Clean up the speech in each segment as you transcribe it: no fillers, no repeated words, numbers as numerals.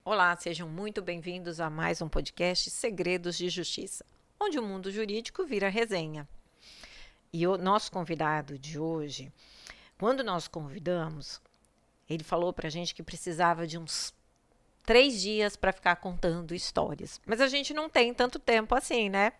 Olá, sejam muito bem-vindos a mais um podcast Segredos de Justiça, onde o mundo jurídico vira resenha. E o nosso convidado de hoje, quando nós convidamos, ele falou para a gente que precisava de uns 3 dias para ficar contando histórias. Mas a gente não tem tanto tempo assim, né?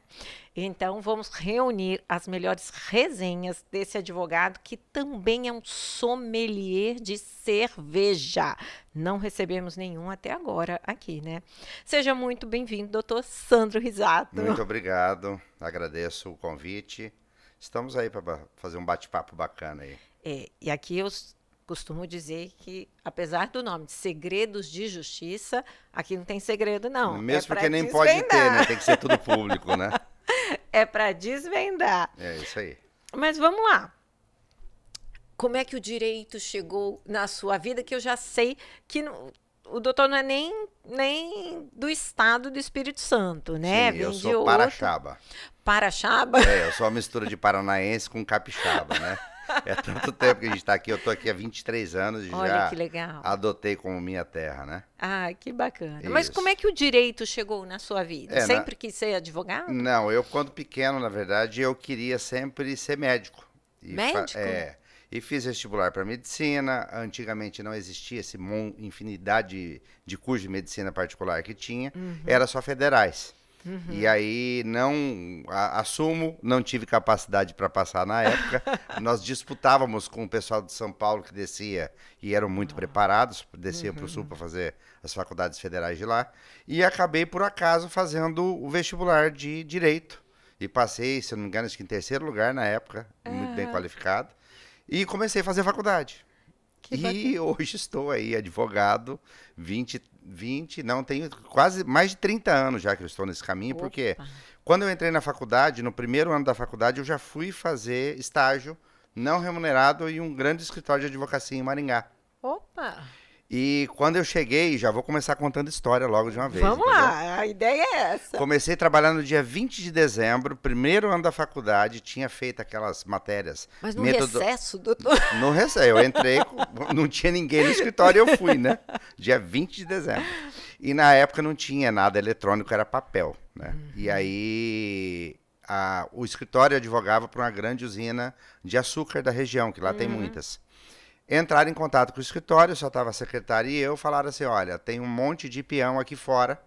Então vamos reunir as melhores resenhas desse advogado que também é um sommelier de cerveja. Não recebemos nenhum até agora aqui, né? Seja muito bem-vindo, doutor Sandro Risato. Muito obrigado, agradeço o convite. Estamos aí para fazer um bate-papo bacana aí. E aqui eu costumo dizer que, apesar do nome de Segredos de Justiça, aqui não tem segredo, não. Mesmo porque nem pode ter, né? Tem que ser tudo público, né? É para desvendar. É isso aí. Mas vamos lá. Como é que o direito chegou na sua vida? Que eu já sei que o doutor não é nem do estado do Espírito Santo, né? Sim, eu sou Paraxaba. Paraxaba? É, eu sou uma mistura de paranaense com capixaba, né? É tanto tempo que a gente está aqui, eu estou aqui há 23 anos e olha, já que legal. Adotei como minha terra, né? Ah, que bacana. Isso. Mas como é que o direito chegou na sua vida? Sempre quis ser advogado? Não, eu quando pequeno, na verdade, eu queria sempre ser médico. Médico? E fiz vestibular para medicina. Antigamente não existia essa infinidade de cursos de medicina particular que tinha. Era só federais. E aí, assumo, não tive capacidade para passar na época. Nós disputávamos com o pessoal de São Paulo que descia e eram muito preparados, descia para o Sul para fazer as faculdades federais de lá. E acabei, por acaso, fazendo o vestibular de Direito. E passei, se eu não me engano, acho que em 3º lugar na época, muito bem qualificado. E comecei a fazer faculdade. E hoje estou aí, advogado, tenho quase mais de 30 anos já que eu estou nesse caminho, porque quando eu entrei na faculdade, no primeiro ano da faculdade, eu já fui fazer estágio não remunerado em um grande escritório de advocacia em Maringá. Opa! E quando eu cheguei, já vou começar contando história logo de uma vez. Vamos lá, a ideia é essa. Comecei a trabalhar no dia 20 de dezembro, primeiro ano da faculdade, tinha feito aquelas matérias. Mas no recesso, doutor? No recesso, eu entrei, não tinha ninguém no escritório, eu fui, né? Dia 20 de dezembro. E na época não tinha nada eletrônico, era papel, né? E aí o escritório advogava para uma grande usina de açúcar da região, que lá tem muitas. Entraram em contato com o escritório, só estava a secretária e eu, falaram assim, olha, tem um monte de peão aqui fora,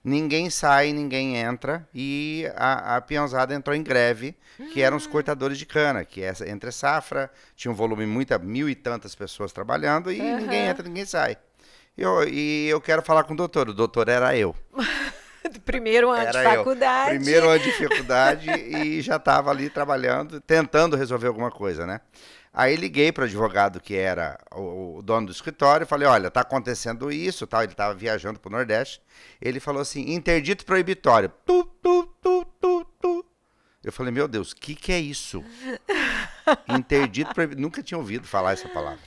ninguém sai, ninguém entra, e a peãozada entrou em greve, que eram os cortadores de cana, que entre safra, tinha um volume, 1.000 e tantas pessoas trabalhando, e ninguém entra, ninguém sai. E eu quero falar com o doutor era eu. Primeiro ano de faculdade. Primeiro ano de faculdade e já estava ali trabalhando, tentando resolver alguma coisa, né? Aí liguei para o advogado que era o dono do escritório e falei, olha, tá acontecendo isso, tal. Ele estava viajando para o Nordeste. Ele falou assim, interdito proibitório. Eu falei, meu Deus, o que é isso? Interdito proibitório. Nunca tinha ouvido falar essa palavra.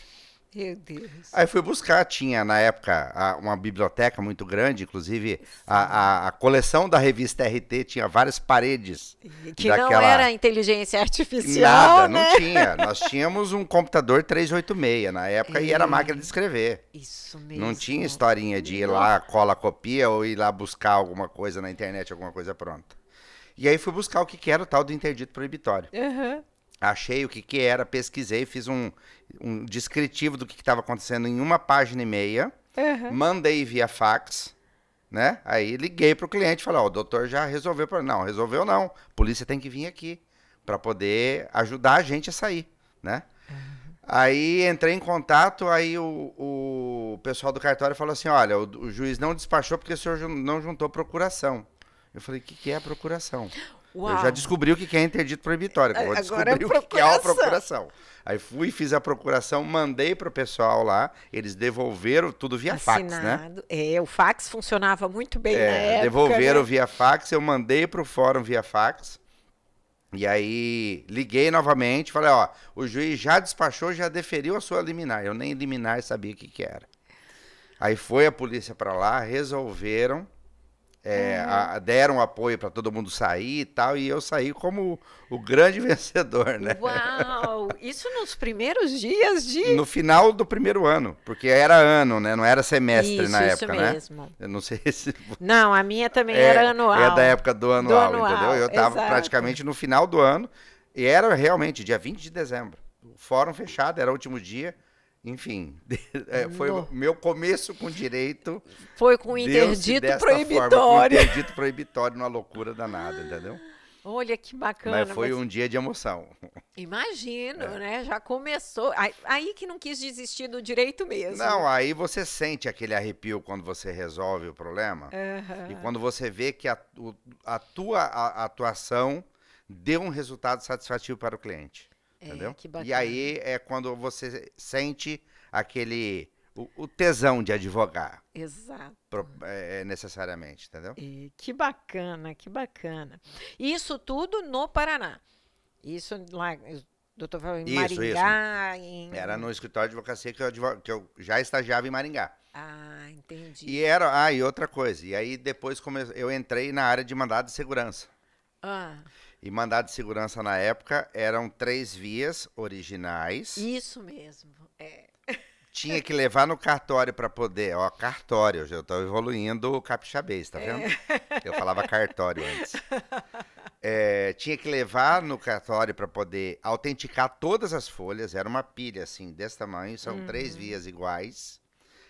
Meu Deus. Aí fui buscar, tinha na época uma biblioteca muito grande, inclusive a coleção da revista RT tinha várias paredes. Que não era inteligência artificial, nada, né? não tinha. Nós tínhamos um computador 386 na época e era máquina de escrever. Isso mesmo. Não tinha historinha de ir lá, cola, copia ou ir lá buscar alguma coisa na internet, alguma coisa pronta. E aí fui buscar o que era o tal do interdito proibitório. Achei o que era, pesquisei, fiz um descritivo do que estava acontecendo em 1,5 página, mandei via fax, né? Aí liguei para o cliente e falei, ó, o doutor já resolveu. Não, resolveu não, a polícia tem que vir aqui para poder ajudar a gente a sair, né? Aí entrei em contato, aí o pessoal do cartório falou assim, olha, o juiz não despachou porque o senhor não juntou procuração. Eu falei, o que é a procuração? Uau. Eu já descobri o que é interdito proibitório. Eu vou descobrir o que é a procuração. Aí fui, fiz a procuração, mandei para o pessoal lá, eles devolveram tudo via fax, né? O fax funcionava muito bem na época. Devolveram via fax, eu mandei para o fórum via fax. E aí liguei novamente, falei, ó, o juiz já despachou, já deferiu a sua liminar. Eu nem liminar sabia o que era. Aí foi a polícia para lá, resolveram. deram apoio para todo mundo sair e tal, e eu saí como o grande vencedor, né? Uau! Isso nos primeiros dias No final do primeiro ano, porque era ano, né? Não era semestre na época, né? Isso mesmo. Eu não sei se... Não, a minha também era anual. É da época do anual, entendeu? Eu estava praticamente no final do ano, e era realmente dia 20 de dezembro. O fórum fechado, era o último dia. Enfim, foi o meu começo com direito. Foi com interdito proibitório. Com interdito proibitório, numa loucura danada, entendeu? Olha que bacana. Mas foi um dia de emoção. Imagino, né? Já começou. Aí que não quis desistir do direito mesmo. Não, aí você sente aquele arrepio quando você resolve o problema. E quando você vê que a tua atuação deu um resultado satisfativo para o cliente. Entendeu? Que bacana. E aí é quando você sente o tesão de advogar. Exato. Necessariamente, entendeu? Que bacana, que bacana. Isso tudo no Paraná. Isso lá, doutor falou, em Maringá. Era no escritório de advocacia que eu já estagiava em Maringá. Ah, entendi. E outra coisa, e aí depois eu entrei na área de mandado de segurança. E mandado de segurança na época eram 3 vias originais. Isso mesmo, Tinha que levar no cartório para poder... Ó, cartório, eu estou evoluindo o capixabês, tá vendo? Eu falava cartório antes. Tinha que levar no cartório para poder autenticar todas as folhas. Era uma pilha, assim, desse tamanho. São 3 vias iguais.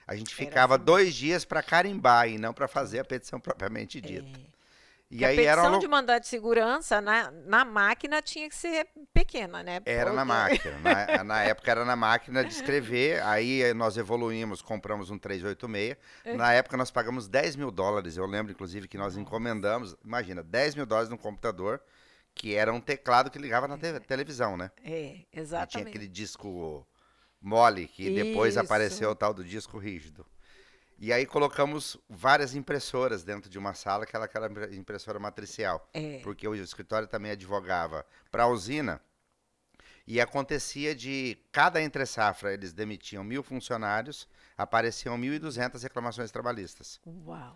A gente ficava 2 dias para carimbar e não para fazer a petição propriamente dita. E aí a petição de mandado de segurança na máquina tinha que ser pequena, né? Era na máquina. Na época era na máquina de escrever. Aí nós evoluímos, compramos um 386. Na época nós pagamos $10 mil. Eu lembro, inclusive, que nós encomendamos, imagina, $10 mil no computador, que era um teclado que ligava na televisão, né? Exatamente. E tinha aquele disco mole, que depois apareceu o tal do disco rígido. E aí colocamos várias impressoras dentro de uma sala, aquela impressora matricial. Porque o escritório também advogava para a usina. E acontecia de cada entre-safra, eles demitiam 1.000 funcionários, apareciam 1.200 reclamações trabalhistas. Uau!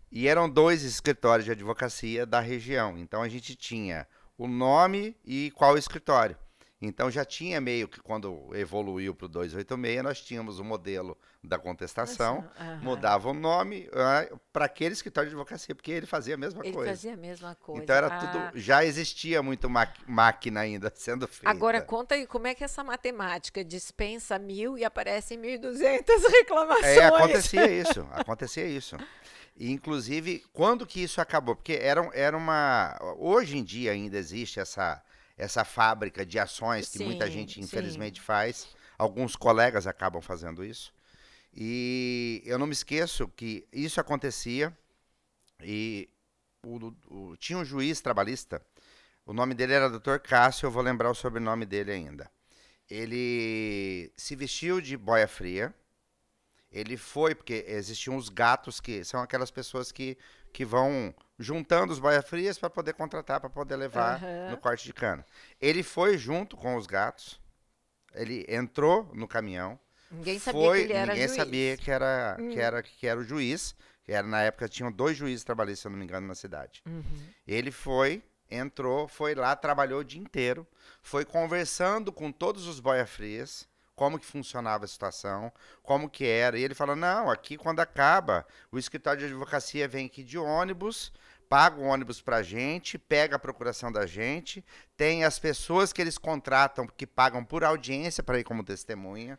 E eram 2 escritórios de advocacia da região. Então a gente tinha o nome e qual escritório. Então já tinha meio que, quando evoluiu para o 286, nós tínhamos o modelo da contestação, mudava o nome para aquele escritório de advocacia, porque ele fazia a mesma coisa. Ele fazia a mesma coisa. Então era tudo, já existia muito máquina ainda sendo feita. Agora conta aí, como é que essa matemática dispensa 1.000 e aparecem 1.200 reclamações? Acontecia isso. E, inclusive, quando que isso acabou? Porque era uma... Hoje em dia ainda existe essa fábrica de ações que muita gente, infelizmente, faz. Alguns colegas acabam fazendo isso. E eu não me esqueço que isso acontecia e tinha um juiz trabalhista, o nome dele era Dr. Cássio, eu vou lembrar o sobrenome dele ainda. Ele se vestiu de boia fria, ele foi, porque existiam os gatos, que são aquelas pessoas que vão juntando os boia frias para poder contratar, para poder levar no corte de cana. Ele foi junto com os gatos, ele entrou no caminhão. Ninguém sabia que ele era ninguém juiz. Sabia que era o juiz, que era, na época tinham 2 juízes trabalhistas, se eu não me engano, na cidade. Ele entrou, foi lá, trabalhou o dia inteiro, foi conversando com todos os boia frias, como que funcionava a situação, como que era. E ele falou, não, aqui quando acaba, o escritório de advocacia vem aqui de ônibus, paga o ônibus pra gente, pega a procuração da gente, tem as pessoas que eles contratam, que pagam por audiência para ir como testemunha.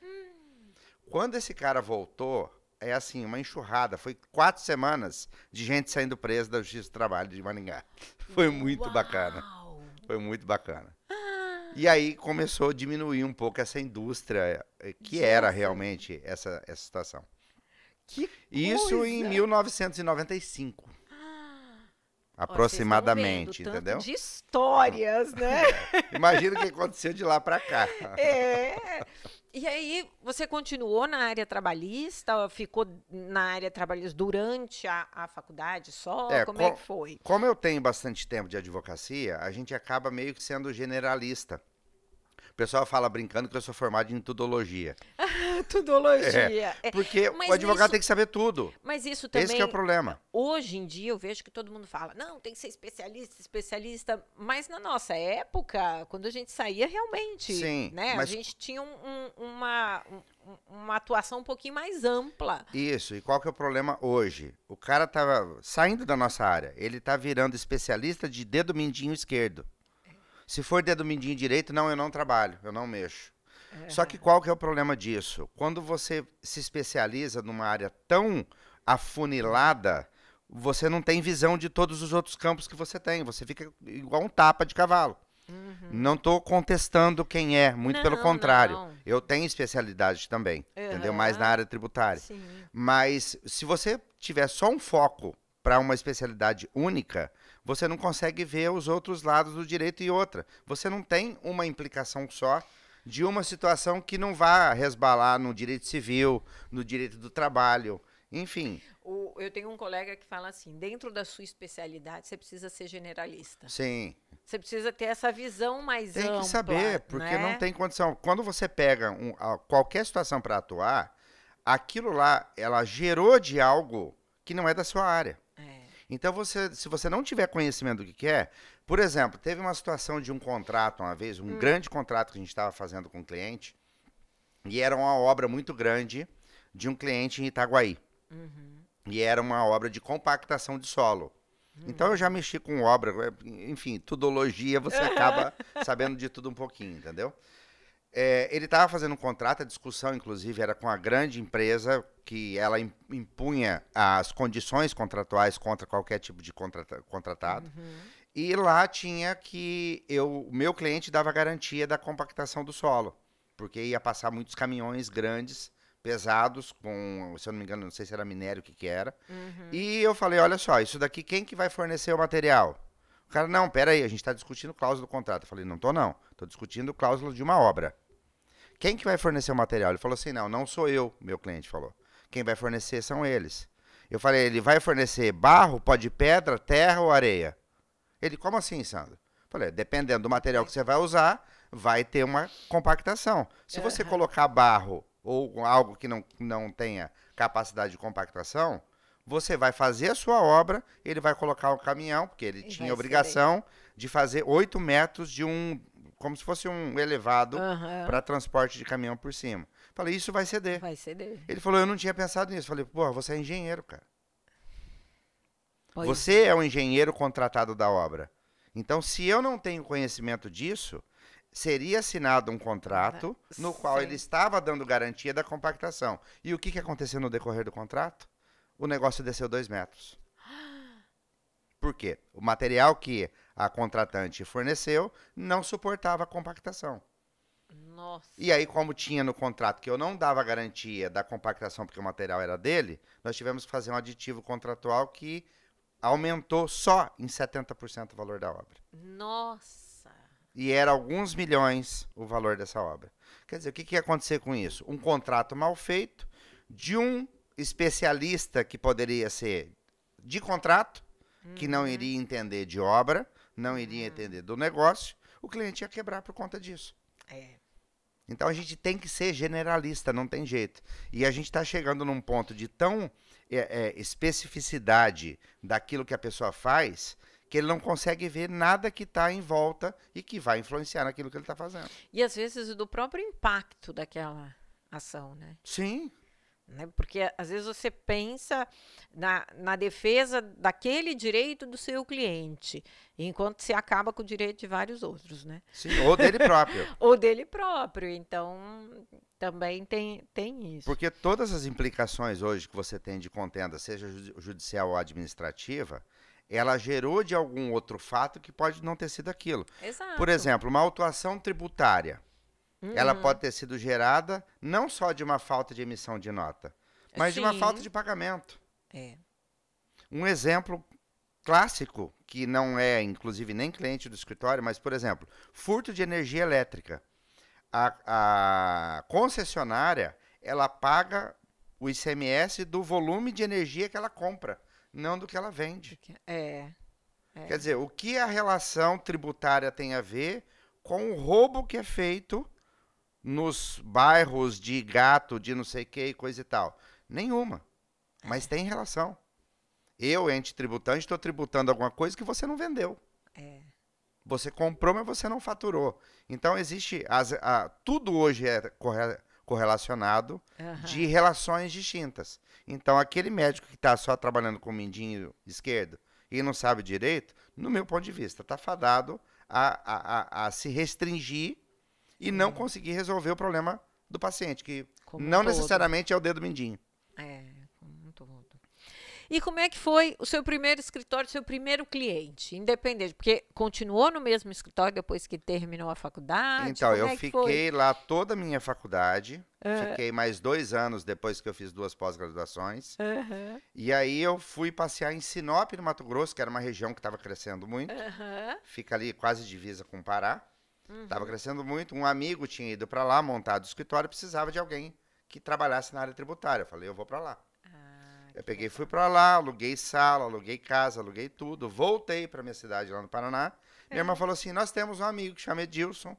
Quando esse cara voltou, é assim, uma enxurrada. Foi 4 semanas de gente saindo presa da Justiça do Trabalho de Maringá. Foi muito bacana. Foi muito bacana. E aí começou a diminuir um pouco essa indústria, que era realmente essa situação. Isso em 1995. Aproximadamente, entendeu? Tanto de histórias, né? Imagina o que aconteceu de lá para cá. E aí, você continuou na área trabalhista? Ou ficou na área trabalhista durante a faculdade só? Como é que foi? Como eu tenho bastante tempo de advocacia, a gente acaba meio que sendo generalista. pessoal fala brincando que eu sou formado em tudologia. Tudologia. Porque Mas o advogado isso- tem que saber tudo. Mas isso Esse também, que é o problema. hoje em dia, eu vejo que todo mundo fala, não, tem que ser especialista. Mas na nossa época, quando a gente saía realmente, Sim, né? mas- A gente tinha uma atuação um pouquinho mais ampla. Isso, e qual que é o problema hoje? O cara tá saindo da nossa área, ele tá virando especialista de dedo mindinho esquerdo. Se for dedo mindinho direito, não, eu não trabalho, eu não mexo. Só que qual que é o problema disso? Quando você se especializa numa área tão afunilada, você não tem visão de todos os outros campos que você tem. Você fica igual um tapa de cavalo. Não estou contestando quem é, muito pelo Não, contrário. não. Eu tenho especialidade também, entendeu? Mais na Aham. área tributária. Sim. Mas se você tiver só um foco para uma especialidade única, você não consegue ver os outros lados do direito e outra. Você não tem uma implicação só de uma situação que não vá resbalar no direito civil, no direito do trabalho, enfim. Eu tenho um colega que fala assim, dentro da sua especialidade, você precisa ser generalista. Sim. Você precisa ter essa visão mais Tem ampla. que saber, porque né? não tem condição. Quando você pega qualquer situação para atuar, aquilo lá, ela gerou de algo que não é da sua área. É. Então, se você não tiver conhecimento do que é, por exemplo, teve uma situação de um contrato uma vez, um grande contrato que a gente estava fazendo com um cliente, e era uma obra muito grande de um cliente em Itaguaí. E era uma obra de compactação de solo. Então, eu já mexi com obra, enfim, tudologia, você acaba sabendo de tudo um pouquinho, entendeu? Ele estava fazendo um contrato, a discussão, inclusive, era com a grande empresa que ela impunha as condições contratuais contra qualquer tipo de contratado. E lá tinha que o meu cliente dava garantia da compactação do solo, porque ia passar muitos caminhões grandes, pesados, com, se eu não me engano, não sei se era minério, o que era. E eu falei, olha só, isso daqui quem que vai fornecer o material? O cara, não, peraí, a gente está discutindo cláusula do contrato. Eu falei, não tô não, tô discutindo cláusula de uma obra. Quem que vai fornecer o material? Ele falou assim, não sou eu, meu cliente falou. Quem vai fornecer são eles. Eu falei, ele vai fornecer barro, pó de pedra, terra ou areia? Ele, como assim, Sandro? Eu falei, dependendo do material que você vai usar, vai ter uma compactação. Se você colocar barro ou algo que não tenha capacidade de compactação, você vai fazer a sua obra, ele vai colocar o caminhão, porque ele tinha a obrigação de fazer 8 metros de como se fosse um elevado para transporte de caminhão por cima. Falei, isso vai ceder. Vai ceder. Ele falou, eu não tinha pensado nisso. Falei, porra, você é engenheiro, cara. Pois Você é o engenheiro contratado da obra. Então, se eu não tenho conhecimento disso, seria assinado um contrato no qual ele estava dando garantia da compactação. E o que aconteceu no decorrer do contrato? O negócio desceu 2 metros. Por quê? O material que a contratante forneceu não suportava a compactação. Nossa. E aí, como tinha no contrato que eu não dava garantia da compactação porque o material era dele, nós tivemos que fazer um aditivo contratual que aumentou só em 70% o valor da obra. Nossa. E era alguns milhões o valor dessa obra. Quer dizer, o que ia acontecer com isso? Um contrato mal feito de um especialista que poderia ser de contrato, que não iria entender de obra, não iria entender do negócio, o cliente ia quebrar por conta disso. Então a gente tem que ser generalista, não tem jeito. E a gente está chegando num ponto de tão especificidade daquilo que a pessoa faz, que ele não consegue ver nada que está em volta e que vai influenciar naquilo que ele está fazendo. E às vezes do próprio impacto daquela ação, né? Sim. Porque às vezes você pensa na defesa daquele direito do seu cliente, enquanto você acaba com o direito de vários outros, né? Sim, ou dele próprio. Ou dele próprio. Então, também tem isso. Porque todas as implicações hoje que você tem de contenda, seja judicial ou administrativa, ela gerou de algum outro fato que pode não ter sido aquilo. Exato. Por exemplo, uma autuação tributária. Ela pode ter sido gerada não só de uma falta de emissão de nota, mas de uma falta de pagamento. Um exemplo clássico, que não é, inclusive, nem cliente do escritório, mas, por exemplo, furto de energia elétrica. A concessionária, ela paga o ICMS do volume de energia que ela compra, não do que ela vende. Quer dizer, o que a relação tributária tem a ver com o roubo que é feito nos bairros de gato, de não sei o que, coisa e tal. Nenhuma. Mas tem relação. Eu, ente tributante, estou tributando alguma coisa que você não vendeu. Você comprou, mas você não faturou. Então, existe... tudo hoje é correlacionado de relações distintas. Então, aquele médico que está só trabalhando com o mindinho esquerdo e não sabe direito, no meu ponto de vista, está fadado a se restringir e não conseguir resolver o problema do paciente, que não necessariamente é o dedo mindinho. Como um todo. E como é que foi o seu primeiro escritório, seu primeiro cliente, independente? Porque continuou no mesmo escritório depois que terminou a faculdade? Então, eu fiquei lá toda a minha faculdade, fiquei mais 2 anos depois que eu fiz 2 pós-graduações, e aí eu fui passear em Sinop, no Mato Grosso, que era uma região que estava crescendo muito, fica ali quase divisa com o Pará, estava crescendo muito, um amigo tinha ido para lá, montado o escritório, precisava de alguém que trabalhasse na área tributária, eu falei, eu vou para lá. Eu peguei, fui para lá, aluguei sala, aluguei casa, aluguei tudo. Voltei para minha cidade lá no Paraná. Minha irmã falou assim, nós temos um amigo que chama Edilson,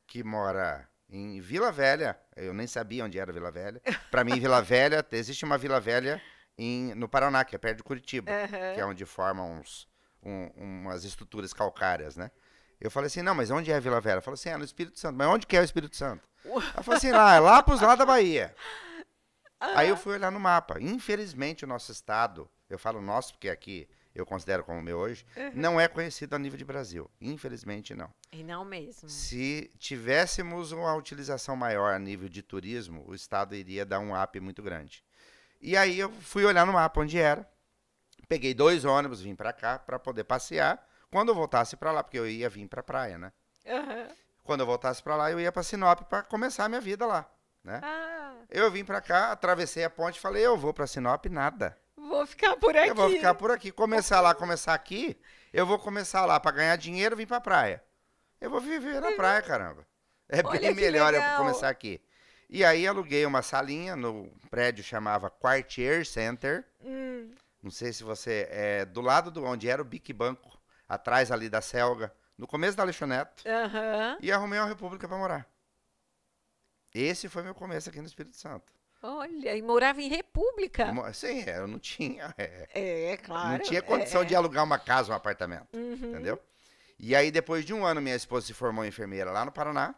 que mora em Vila Velha. Eu nem sabia onde era Vila Velha. Para mim, Vila Velha, existe uma Vila Velha no Paraná, que é perto de Curitiba, que é onde formam umas estruturas calcárias, né? Eu falei assim, não, mas onde é Vila Velha? Ela falou assim, no Espírito Santo. Mas onde que é o Espírito Santo? Ela falou assim, é lá para os lados da Bahia. Aí eu fui olhar no mapa. Infelizmente, o nosso estado, eu falo nosso porque aqui eu considero como o meu hoje, não é conhecido a nível de Brasil. Infelizmente, não. E não mesmo. Se tivéssemos uma utilização maior a nível de turismo, o estado iria dar um up muito grande. E aí eu fui olhar no mapa onde era, peguei 2 ônibus, vim para cá para poder passear. Quando eu voltasse para lá, porque eu ia vir para a praia, né? Quando eu voltasse para lá, eu ia para Sinop para começar a minha vida lá, né? Eu vim pra cá, atravessei a ponte e falei, eu vou pra Sinop, nada. Vou ficar por aqui. Eu vou ficar por aqui. Começar lá, começar aqui, eu vou começar lá pra ganhar dinheiro e vir pra praia. Eu vou viver na praia, caramba. É bem melhor eu começar aqui. E aí aluguei uma salinha no prédio, chamava Quartier Center. Não sei se você... do lado de onde era o Bic Banco, atrás ali da Selga, no começo da Leixoneto. E arrumei uma república pra morar. Esse foi meu começo aqui no Espírito Santo. Olha, e morava em república? Sim, eu não tinha. Claro. Não tinha condição de alugar uma casa, um apartamento. Entendeu? E aí, depois de 1 ano, minha esposa se formou enfermeira lá no Paraná.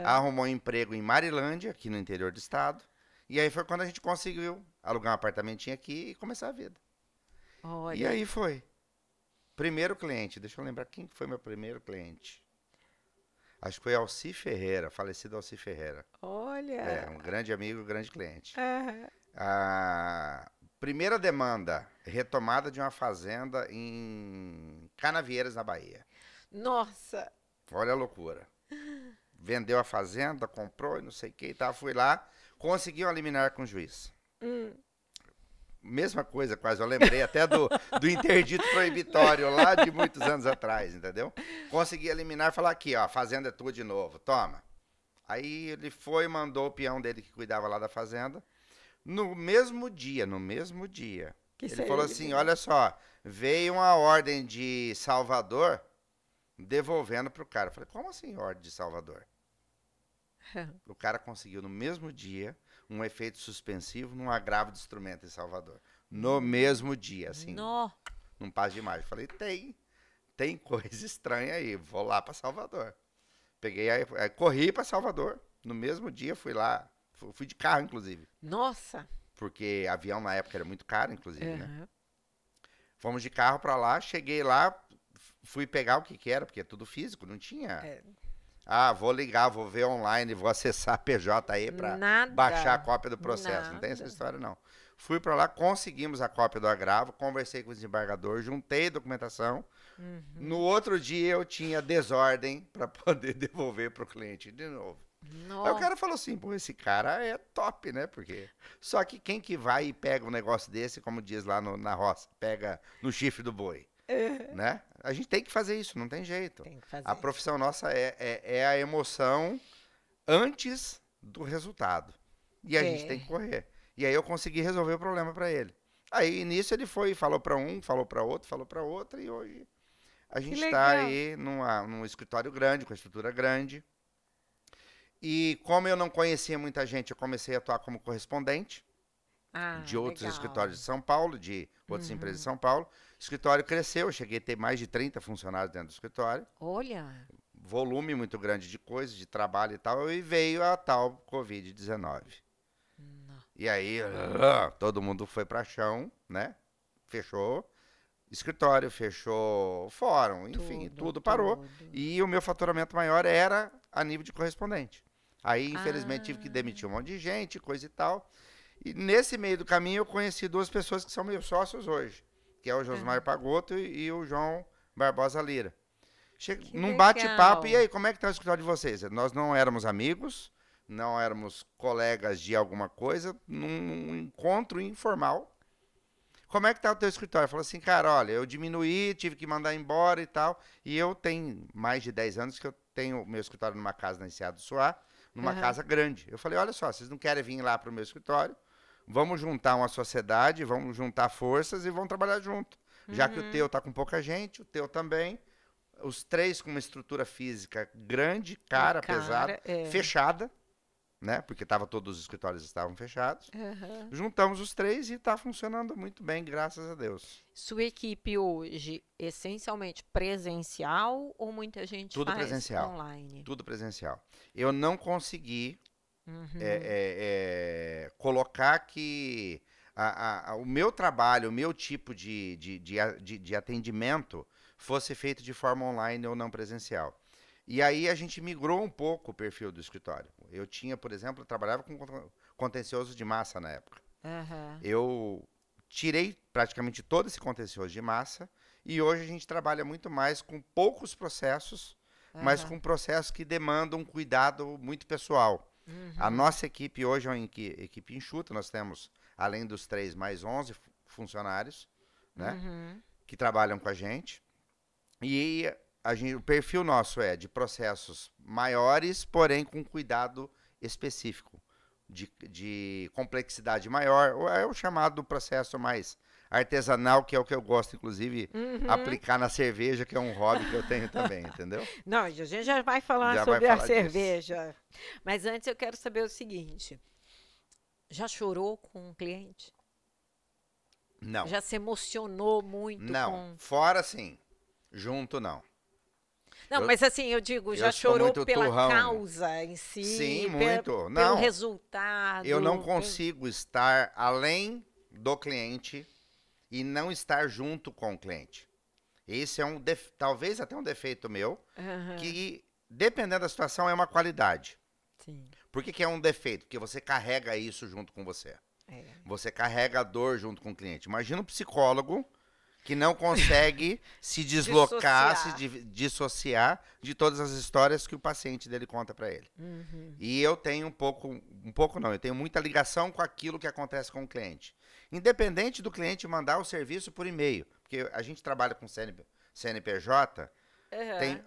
Arrumou um emprego em Marilândia, aqui no interior do estado. E aí foi quando a gente conseguiu alugar um apartamentinho aqui e começar a vida. Olha. E aí foi. Primeiro cliente, deixa eu lembrar quem foi meu primeiro cliente. Acho que foi Alci Ferreira, falecido Alci Ferreira. Olha. Um grande amigo, grande cliente. A primeira demanda, retomada de uma fazenda em Canavieiras, na Bahia. Nossa. Olha a loucura. Vendeu a fazenda, comprou e não sei o que, tá, fui lá, consegui uma liminar com o juiz. Mesma coisa quase, eu lembrei até do interdito proibitório lá de muitos anos atrás, entendeu? Consegui eliminar e falar aqui, ó, a fazenda é tua de novo, toma. Aí ele foi e mandou o peão dele que cuidava lá da fazenda. No mesmo dia, ele falou assim, olha só, veio uma ordem de Salvador devolvendo pro cara. Eu falei, como assim ordem de Salvador? O cara conseguiu no mesmo dia um efeito suspensivo num agravo de instrumento em Salvador. No mesmo dia, assim. Num passo de imagem. Falei, tem coisa estranha aí, vou lá para Salvador. Peguei, aí corri para Salvador. No mesmo dia fui lá, fui de carro, inclusive. Nossa! Porque avião na época era muito caro, inclusive, né? Fomos de carro para lá, cheguei lá, fui pegar o que era, porque é tudo físico, não tinha... vou ligar, vou ver online, vou acessar a PJ aí para baixar a cópia do processo. Não tem essa história, não. Fui para lá, conseguimos a cópia do agravo, conversei com o desembargador, juntei documentação. No outro dia eu tinha desordem para poder devolver para o cliente de novo. Aí o cara falou assim, pô, esse cara é top, né? Porque só que quem que vai e pega um negócio desse, como diz lá na roça, pega no chifre do boi? Né? A gente tem que fazer isso, não tem jeito. A profissão nossa é a emoção antes do resultado. E a gente tem que correr. E aí eu consegui resolver o problema para ele. Aí nisso ele foi, falou para um, falou para outro, e hoje A gente está aí num escritório grande, com a estrutura grande. E como eu não conhecia muita gente, eu comecei a atuar como correspondente de outros escritórios de São Paulo, de outras empresas de São Paulo. O escritório cresceu, eu cheguei a ter mais de 30 funcionários dentro do escritório. Olha! Volume muito grande de coisas, de trabalho e tal, e veio a tal Covid-19. E aí, todo mundo foi para chão, né? Fechou escritório, fechou fórum, enfim, tudo parou. E o meu faturamento maior era a nível de correspondente. Aí, infelizmente, tive que demitir um monte de gente, coisa e tal. E nesse meio do caminho, eu conheci duas pessoas que são meus sócios hoje, que é o Josmar Pagotto e o João Barbosa Lira. Num bate-papo, e aí, como é que tá o escritório de vocês? Nós não éramos amigos, não éramos colegas de alguma coisa, num encontro informal. Como é que tá o teu escritório? Falou assim, cara, olha, eu diminuí, tive que mandar embora e tal, e eu tenho mais de 10 anos que eu tenho meu escritório numa casa na Enseada do Suá, numa casa grande. Eu falei, olha só, vocês não querem vir lá pro meu escritório? Vamos juntar uma sociedade, vamos juntar forças e vamos trabalhar junto. Já que o teu tá com pouca gente, o teu também. Os três com uma estrutura física grande, cara pesada, fechada, né? Porque todos os escritórios estavam fechados. Juntamos os três e está funcionando muito bem, graças a Deus. Sua equipe hoje, essencialmente presencial ou muita gente Tudo faz presencial. online? Tudo presencial. Eu não consegui colocar que o meu trabalho, o meu tipo de atendimento fosse feito de forma online ou não presencial. E aí a gente migrou um pouco o perfil do escritório. Eu tinha, por exemplo, eu trabalhava com contencioso de massa na época. Eu tirei praticamente todo esse contencioso de massa e hoje a gente trabalha muito mais com poucos processos, mas com processos que demandam um cuidado muito pessoal. A nossa equipe hoje é uma equipe enxuta, nós temos, além dos 3, mais 11 funcionários, né, que trabalham com a gente. E o perfil nosso é de processos maiores, porém com cuidado específico, de complexidade maior. É o chamado processo mais artesanal, que é o que eu gosto, inclusive, aplicar na cerveja, que é um hobby que eu tenho também, entendeu? Não, a gente já vai falar sobre a cerveja. Mas antes eu quero saber o seguinte. Já chorou com um cliente? Não. Já se emocionou muito? Não, fora sim. Junto, não. Não, mas assim, eu digo, já chorou pela causa em si? Sim, muito. Pelo resultado? Eu não consigo estar além do cliente e não estar junto com o cliente. Esse é talvez até um defeito meu, que, dependendo da situação, é uma qualidade. Sim. Por que é um defeito? Porque você carrega isso junto com você. Você carrega a dor junto com o cliente. Imagina um psicólogo que não consegue se deslocar, se dissociar de todas as histórias que o paciente dele conta para ele. E eu tenho eu tenho muita ligação com aquilo que acontece com o cliente. Independente do cliente mandar o serviço por e-mail, porque a gente trabalha com CNPJ,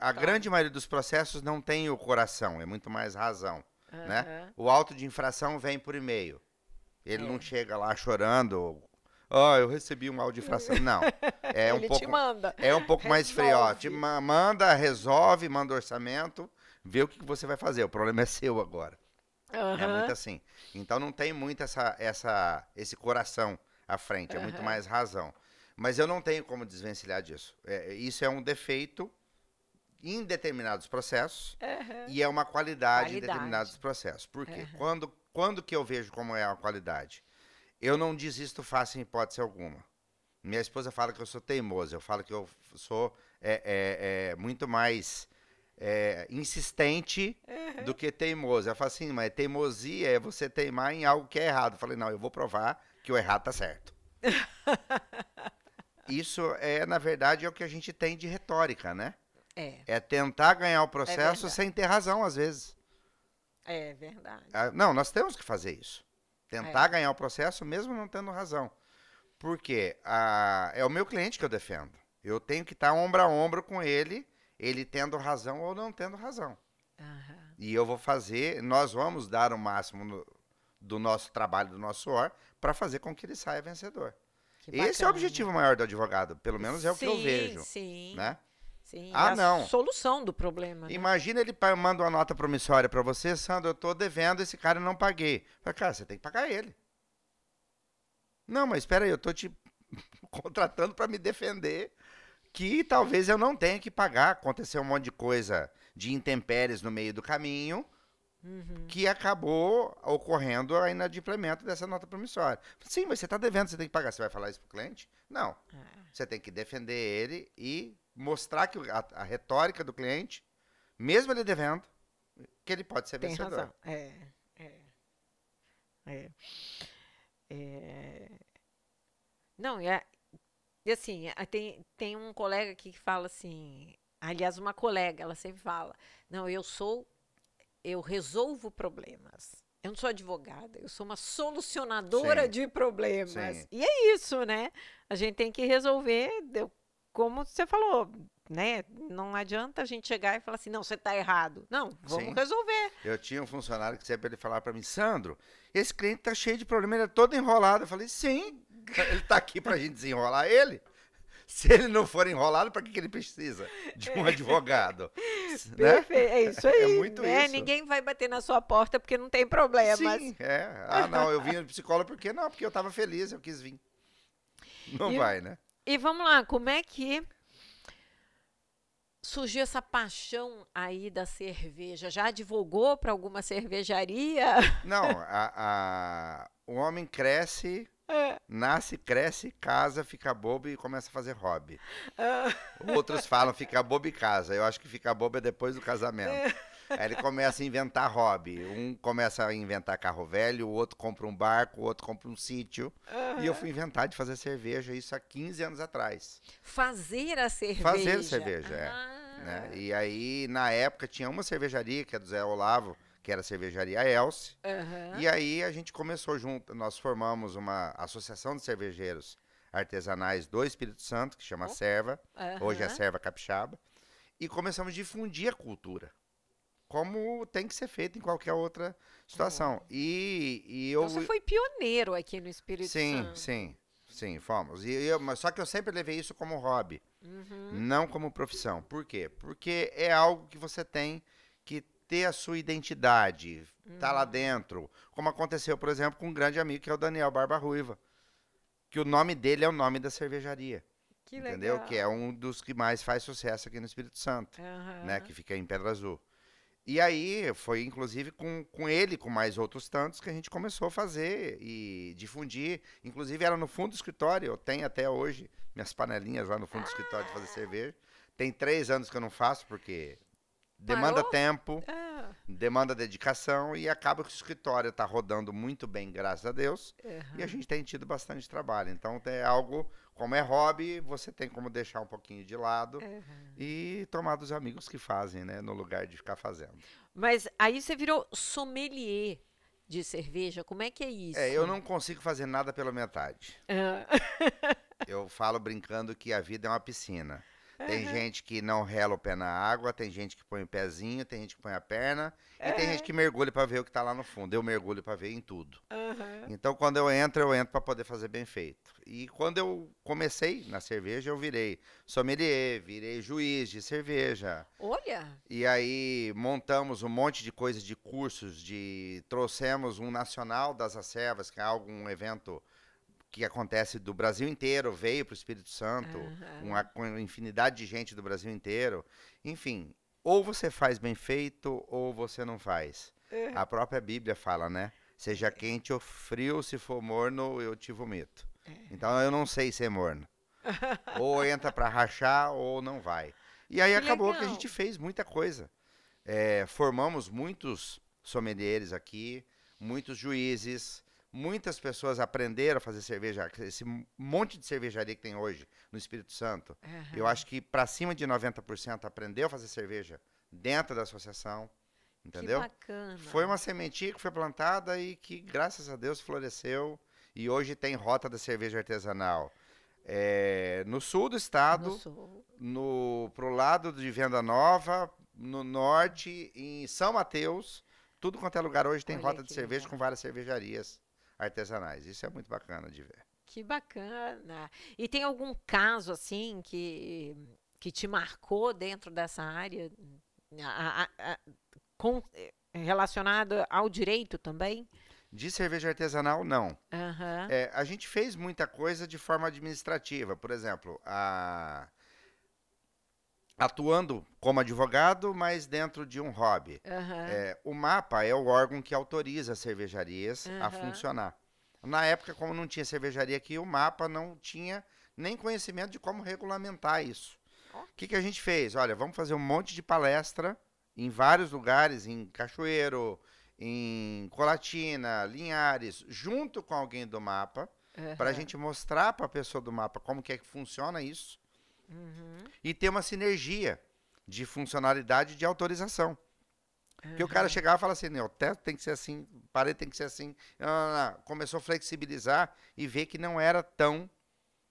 a grande maioria dos processos não tem o coração, é muito mais razão. Né? O auto de infração vem por e-mail. Ele não chega lá chorando... eu recebi um auto de infração. Não. Ele te manda. É um pouco mais frio. Manda, resolve, manda orçamento, vê o que você vai fazer. O problema é seu agora. É muito assim. Então não tem muito esse coração à frente, é muito mais razão. Mas eu não tenho como desvencilhar disso. Isso é um defeito em determinados processos e é uma qualidade em determinados processos. Por quê? Quando que eu vejo como é a qualidade? Eu não desisto fácil em hipótese alguma. Minha esposa fala que eu sou teimoso. Eu falo que eu sou muito mais insistente do que teimoso. Ela fala assim, mas teimosia é você teimar em algo que é errado. Eu falei, não, eu vou provar que o errado tá certo. Isso na verdade, é o que a gente tem de retórica, né? É tentar ganhar o processo sem ter razão, às vezes. É verdade. Não, nós temos que fazer isso. Tentar ganhar o processo mesmo não tendo razão. Porque é o meu cliente que eu defendo. Eu tenho que estar ombro a ombro com ele tendo razão ou não tendo razão. E eu vou nós vamos dar o máximo do nosso trabalho, do nosso suor, para fazer com que ele saia vencedor. Esse é o objetivo maior do advogado, pelo menos é o que eu vejo. Sim. Né? Sim, Ah, é a não. solução do problema, né? Imagina ele manda uma nota promissória para você, Sandro, eu tô devendo esse cara e não paguei. Fala, cara, você tem que pagar ele. Não, mas espera aí, eu tô te contratando para me defender, que talvez eu não tenha que pagar. Aconteceu um monte de coisa de intempéries no meio do caminho, que acabou ocorrendo a inadimplemento dessa nota promissória. Sim, mas você está devendo, você tem que pagar. Você vai falar isso para o cliente? Não. Você tem que defender ele e mostrar que a retórica do cliente, mesmo ele devendo, que ele pode ser Tem vencedor. razão. Não, e assim, tem um colega aqui que fala assim, aliás, uma colega, ela sempre fala, não, eu resolvo problemas. Eu não sou advogada, eu sou uma solucionadora Sim, de problemas. sim. E é isso, né? A gente tem que resolver, como você falou, né? Não adianta a gente chegar e falar assim, não, você está errado. Não, vamos Sim. resolver. Eu tinha um funcionário que sempre ele falava para mim, Sandro, esse cliente tá cheio de problema, ele é todo enrolado. Eu falei, sim, ele tá aqui pra gente desenrolar ele. Se ele não for enrolado, para que ele precisa de um advogado? Né? Perfeito, é isso aí. É muito né? isso. Ninguém vai bater na sua porta porque não tem problemas. Sim, é. Ah, não, eu vim de psicólogo por quê? Não, porque eu tava feliz, eu quis vir. Não vai, né? E vamos lá, como é que surgiu essa paixão aí da cerveja? Já advogou para alguma cervejaria? Não, o homem cresce, nasce, cresce, casa, fica bobo e começa a fazer hobby. Outros falam fica bobo e casa. Eu acho que fica bobo é depois do casamento. Aí ele começa a inventar hobby. Um começa a inventar carro velho, o outro compra um barco, o outro compra um sítio. E eu fui inventar de fazer cerveja isso há 15 anos atrás. Fazer a cerveja. Fazer cerveja, né? E aí, na época, tinha uma cervejaria, que é do Zé Olavo, que era a cervejaria Elce. E aí a gente começou junto, nós formamos uma associação de cervejeiros artesanais do Espírito Santo, que chama Serva, hoje é a Serva Capixaba, e começamos a difundir a cultura, como tem que ser feito em qualquer outra situação. Então você foi pioneiro aqui no Espírito Santo. Sim, fomos. Mas só que eu sempre levei isso como hobby, não como profissão. Por quê? Porque é algo que você tem que ter a sua identidade, tá lá dentro. Como aconteceu, por exemplo, com um grande amigo que é o Daniel Barba Ruiva, que o nome dele é o nome da cervejaria. Que entendeu? legal. Que é um dos que mais faz sucesso aqui no Espírito Santo, né? Que fica em Pedra Azul. E aí foi inclusive com ele, com mais outros tantos, que a gente começou a fazer e difundir. Inclusive era no fundo do escritório, eu tenho até hoje minhas panelinhas lá no fundo do escritório de fazer cerveja. Tem 3 anos que eu não faço, porque demanda tempo, demanda dedicação e acaba que o escritório está rodando muito bem, graças a Deus. E a gente tem tido bastante trabalho. Então é algo, como é hobby, você tem como deixar um pouquinho de lado e tomar dos amigos que fazem, né? No lugar de ficar fazendo. Mas aí você virou sommelier de cerveja, como é que é isso? Eu não consigo fazer nada pela metade. Eu falo brincando que a vida é uma piscina. Tem gente que não rela o pé na água, tem gente que põe o pezinho, tem gente que põe a perna, e tem gente que mergulha para ver o que está lá no fundo. Eu mergulho para ver em tudo. Então, quando eu entro para poder fazer bem feito. E quando eu comecei na cerveja, eu virei sommelier, virei juiz de cerveja. Olha! E aí montamos um monte de coisas, de cursos, trouxemos um nacional das acervas, que é um evento que acontece do Brasil inteiro, veio para o Espírito Santo, uma infinidade de gente do Brasil inteiro. Enfim, ou você faz bem feito, ou você não faz. A própria Bíblia fala, né? Seja quente ou frio, se for morno, eu te vomito. Então eu não sei ser morno. Ou entra para rachar, ou não vai. E aí acabou que a gente fez muita coisa. Formamos muitos sommeliers aqui, muitos juízes. Muitas pessoas aprenderam a fazer cerveja, esse monte de cervejaria que tem hoje no Espírito Santo. Eu acho que para cima de 90% aprendeu a fazer cerveja dentro da associação, entendeu? Que bacana. Foi uma sementinha que foi plantada e que, graças a Deus, floresceu. E hoje tem rota da cerveja artesanal. No sul do estado, pro lado de Venda Nova, no norte, em São Mateus, tudo quanto é lugar hoje tem rota de cerveja com várias cervejarias artesanais. Isso é muito bacana de ver. Que bacana. E tem algum caso assim que que te marcou dentro dessa área, relacionado ao direito também? De cerveja artesanal, não. Uhum. A gente fez muita coisa de forma administrativa. Por exemplo, atuando como advogado, mas dentro de um hobby. O MAPA é o órgão que autoriza as cervejarias a funcionar. Na época, como não tinha cervejaria aqui, o MAPA não tinha nem conhecimento de como regulamentar isso. O que a gente fez? Olha, vamos fazer um monte de palestra em vários lugares, em Cachoeiro, em Colatina, Linhares, junto com alguém do MAPA, para a gente mostrar para a pessoa do MAPA como que é que funciona isso. E ter uma sinergia de funcionalidade de autorização. Porque o cara chegava e falava assim, o teto tem que ser assim, parede tem que ser assim. Não. Começou a flexibilizar e ver que não era tão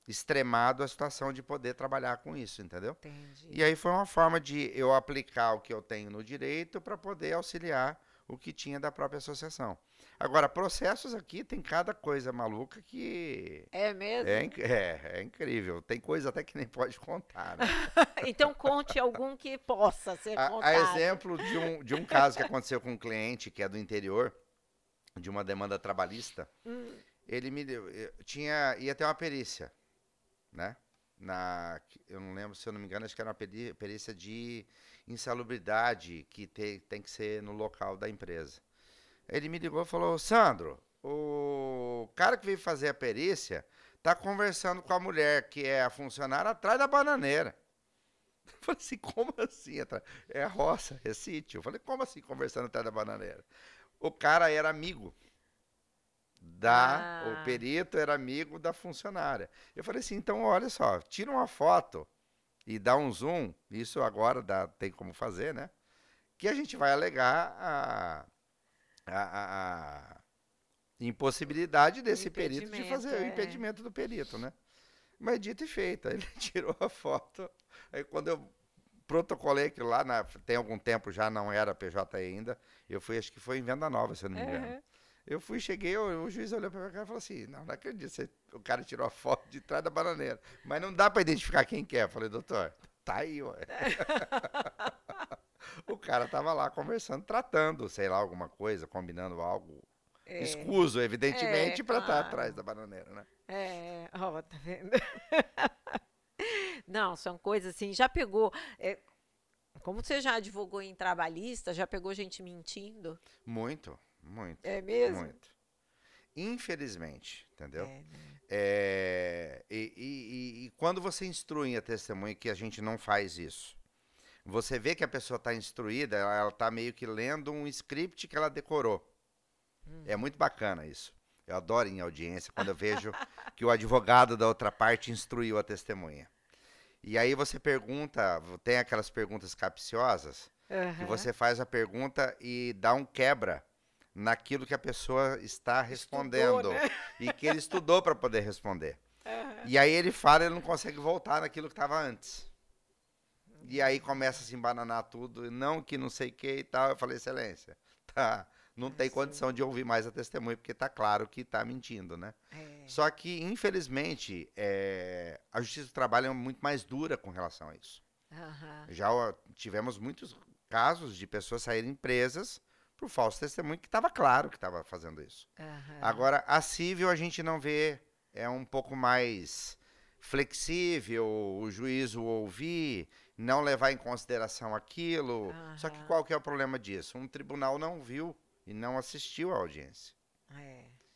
extremado a situação de poder trabalhar com isso, entendeu? Entendi. E aí foi uma forma de eu aplicar o que eu tenho no direito para poder auxiliar o que tinha da própria associação. Agora, processos aqui tem cada coisa maluca que... É mesmo? É incrível. Tem coisa até que nem pode contar, né? Então conte algum que possa ser contado. A exemplo de um caso que aconteceu com um cliente que é do interior, de uma demanda trabalhista, ele me deu... Ia ter uma perícia, né? Eu não lembro, se eu não me engano, acho que era uma perícia de insalubridade que tem que ser no local da empresa. Ele me ligou e falou, Sandro, o cara que veio fazer a perícia tá conversando com a mulher que é a funcionária atrás da bananeira. Eu falei assim, como assim? É roça, é sítio. Eu falei, como assim conversando atrás da bananeira? O cara era amigo o perito era amigo da funcionária. Eu falei assim, então olha só, tira uma foto e dá um zoom, isso agora tem como fazer, né? Que a gente vai alegar a impossibilidade desse perito de fazer o impedimento do perito, né? Mas dito e feito, aí ele tirou a foto, aí quando eu protocolei aquilo lá, tem algum tempo já, não era PJ ainda, eu fui, acho que foi em Venda Nova, se eu não me engano. Eu cheguei, o juiz olhou para mim e falou assim, não acredito, o cara tirou a foto de trás da bananeira, mas não dá para identificar quem que é. Eu falei, doutor, tá aí, ué. O cara tava lá conversando, tratando, sei lá, alguma coisa, combinando algo escuso, evidentemente, para estar atrás da bananeira, né? Ó, tá vendo? Não, são coisas assim, já pegou... como você já advogou em trabalhista, já pegou gente mentindo? Muito. É mesmo? Muito. Infelizmente, entendeu? E quando você instrui a testemunha, que a gente não faz isso, você vê que a pessoa está instruída, ela está meio que lendo um script que ela decorou. É muito bacana isso. Eu adoro em audiência, quando eu vejo que o advogado da outra parte instruiu a testemunha. E aí você pergunta, tem aquelas perguntas capciosas, que você faz a pergunta e dá um quebra naquilo que a pessoa está respondendo. Estudou, né? E que ele estudou para poder responder. E aí ele fala, ele não consegue voltar naquilo que estava antes. E aí começa a se embananar tudo, não que não sei o que e tal. Eu falei, excelência, tá, não tem condição de ouvir mais a testemunha, porque tá claro que tá mentindo, né? Só que, infelizmente, a Justiça do Trabalho é muito mais dura com relação a isso. Já tivemos muitos casos de pessoas saírem presas por falso testemunho, que estava claro que estava fazendo isso. Agora, a civil a gente não vê, é um pouco mais flexível, o juízo ouvir, não levar em consideração aquilo. Só que qual que é o problema disso? Um tribunal não viu e não assistiu à audiência.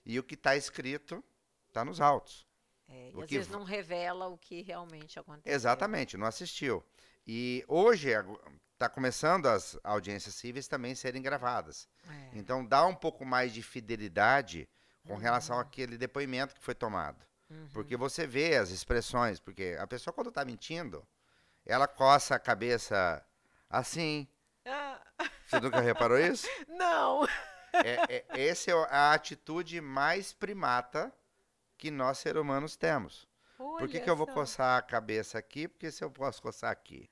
E o que está escrito está nos autos. E às vezes não revela o que realmente aconteceu. Exatamente, não assistiu. E hoje está começando as audiências cíveis também serem gravadas. Então dá um pouco mais de fidelidade com relação àquele depoimento que foi tomado. Porque você vê as expressões, porque a pessoa quando está mentindo, ela coça a cabeça assim. Você nunca reparou isso? Não! Essa é a atitude mais primata que nós, seres humanos, temos. Por que eu vou coçar a cabeça aqui? Porque se eu posso coçar aqui.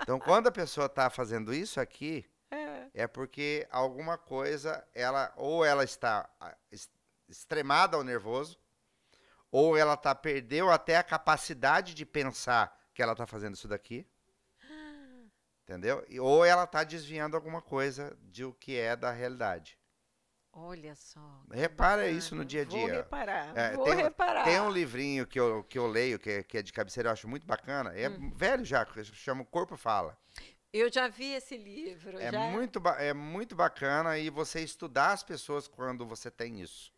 Então, quando a pessoa está fazendo isso aqui, é porque alguma coisa, ou ela está extremada ao nervoso, ou ela perdeu até a capacidade de pensar que ela está fazendo isso daqui. Entendeu? Ou ela está desviando alguma coisa de o que é da realidade. Olha só. Repara isso no dia a dia. Vou reparar, reparar. Tem um livrinho que eu leio, que é de cabeceira, eu acho muito bacana. É velho já, chama O Corpo Fala. Eu já vi esse livro. É muito bacana e você estudar as pessoas quando você tem isso.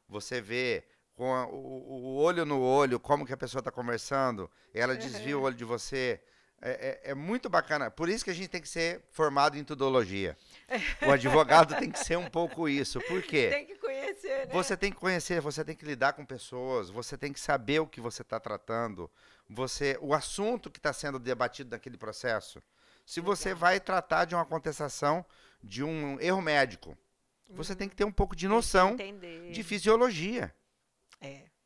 Você vê com o olho no olho como que a pessoa está conversando, ela desvia o olho de você. É muito bacana. Por isso que a gente tem que ser formado em tudologia. O advogado tem que ser um pouco isso. Por quê? Tem que conhecer, né? Você tem que conhecer, você tem que lidar com pessoas, você tem que saber o que você está tratando, o assunto que está sendo debatido naquele processo. Se você vai tratar de uma contestação de um erro médico, você tem que ter um pouco de noção de fisiologia.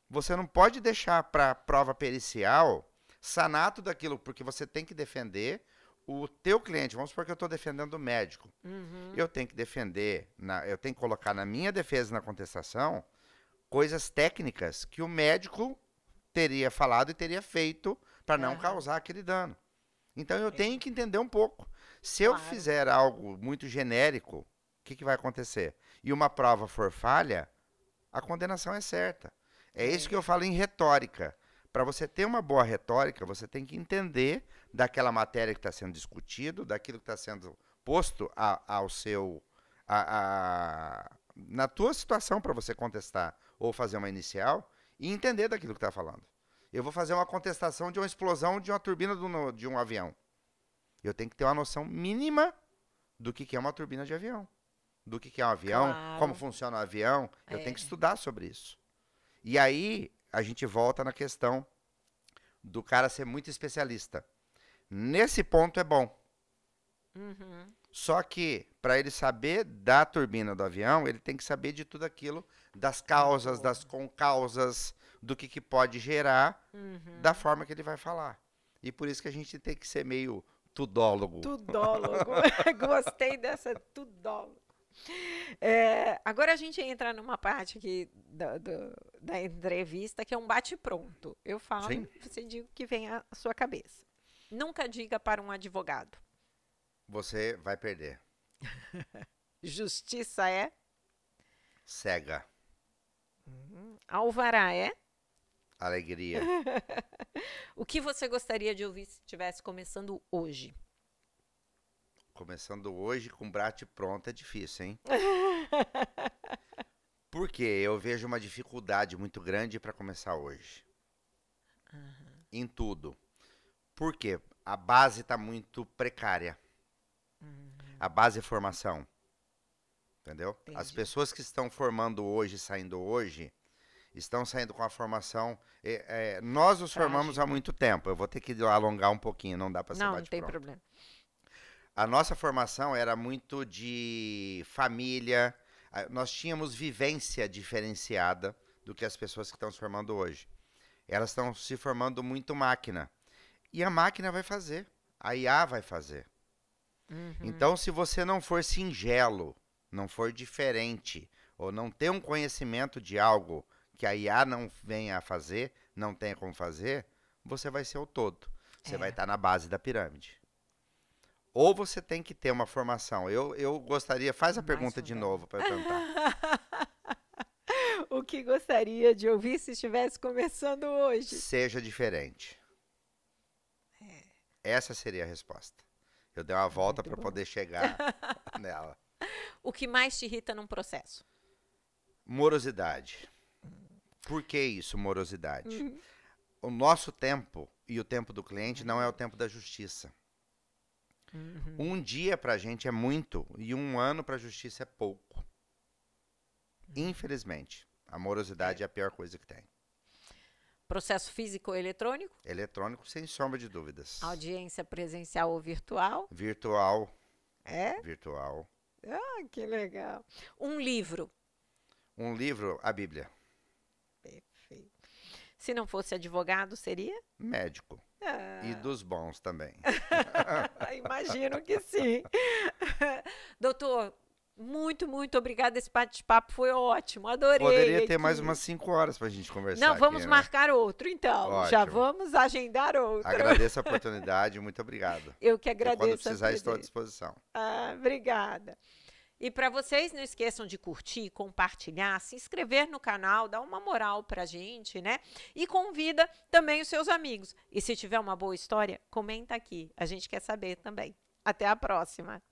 Você não pode deixar para a prova pericial sanar tudo aquilo, porque você tem que defender o teu cliente. Vamos supor que eu estou defendendo o médico. Eu tenho que defender, eu tenho que colocar na minha defesa na contestação coisas técnicas que o médico teria falado e teria feito para não causar aquele dano. Então eu tenho que entender um pouco. Se eu fizer algo muito genérico, o que vai acontecer? E uma prova for falha, a condenação é certa. É isso que eu falo em retórica. Para você ter uma boa retórica, você tem que entender daquela matéria que está sendo discutido, daquilo que está sendo posto na tua situação para você contestar ou fazer uma inicial e entender daquilo que está falando. Eu vou fazer uma contestação de uma explosão de uma turbina de um avião. Eu tenho que ter uma noção mínima do que é uma turbina de avião, do que é um avião, como funciona o avião. Eu tenho que estudar sobre isso. E aí a gente volta na questão do cara ser muito especialista. Nesse ponto é bom. Só que, para ele saber da turbina do avião, ele tem que saber de tudo aquilo, das causas, das concausas, do que pode gerar, da forma que ele vai falar. E por isso que a gente tem que ser meio tudólogo. Tudólogo. Gostei dessa tudólogo. Agora a gente entra numa parte aqui da entrevista que é um bate-pronto. Eu falo e você diga o que vem à sua cabeça. Nunca diga para um advogado. Você vai perder. Justiça é? Cega. Alvará é? Alegria. O que você gostaria de ouvir se estivesse começando hoje? Começando hoje com bate-pronto é difícil, hein? Por quê? Eu vejo uma dificuldade muito grande para começar hoje. Em tudo. Por quê? A base está muito precária. A base é formação. Entendeu? Entendi. As pessoas que estão formando hoje, saindo hoje, estão saindo com a formação... nós nos formamos há muito tempo. Eu vou ter que alongar um pouquinho, não dá para ser bate-pronto. Não tem problema. A nossa formação era muito de família, nós tínhamos vivência diferenciada do que as pessoas que estão se formando hoje. Elas estão se formando muito máquina. E a máquina vai fazer, a IA vai fazer. Então, se você não for singelo, não for diferente, ou não ter um conhecimento de algo que a IA não venha a fazer, não tenha como fazer, você vai ser o todo. Você vai estar na base da pirâmide. Ou você tem que ter uma formação. Eu gostaria... Faz a pergunta de novo para eu tentar. O que gostaria de ouvir se estivesse começando hoje? Seja diferente. Essa seria a resposta. Eu dei uma volta para poder chegar nela. O que mais te irrita num processo? Morosidade. Por que isso, morosidade? O nosso tempo e o tempo do cliente não é o tempo da justiça. Um dia para a gente é muito e um ano para a justiça é pouco. Infelizmente, a morosidade é a pior coisa que tem. Processo físico ou eletrônico? Eletrônico, sem sombra de dúvidas. Audiência presencial ou virtual? Virtual. É? Virtual. Ah, que legal. Um livro? Um livro, a Bíblia. Perfeito. Se não fosse advogado, seria? Médico. E dos bons também. Imagino que sim. Doutor, Muito, muito obrigada. Esse bate-papo foi ótimo. Adorei. Poderia ter aqui. mais umas 5 horas pra gente conversar. Não, vamos aqui, marcar outro, então. Ótimo. Já vamos agendar outro. Agradeço a oportunidade, muito obrigado. Eu que agradeço. Quando precisar, estou à disposição. Obrigada. E para vocês, não esqueçam de curtir, compartilhar, se inscrever no canal, dar uma moral pra gente, né? E convida também os seus amigos. E se tiver uma boa história, comenta aqui. A gente quer saber também. Até a próxima.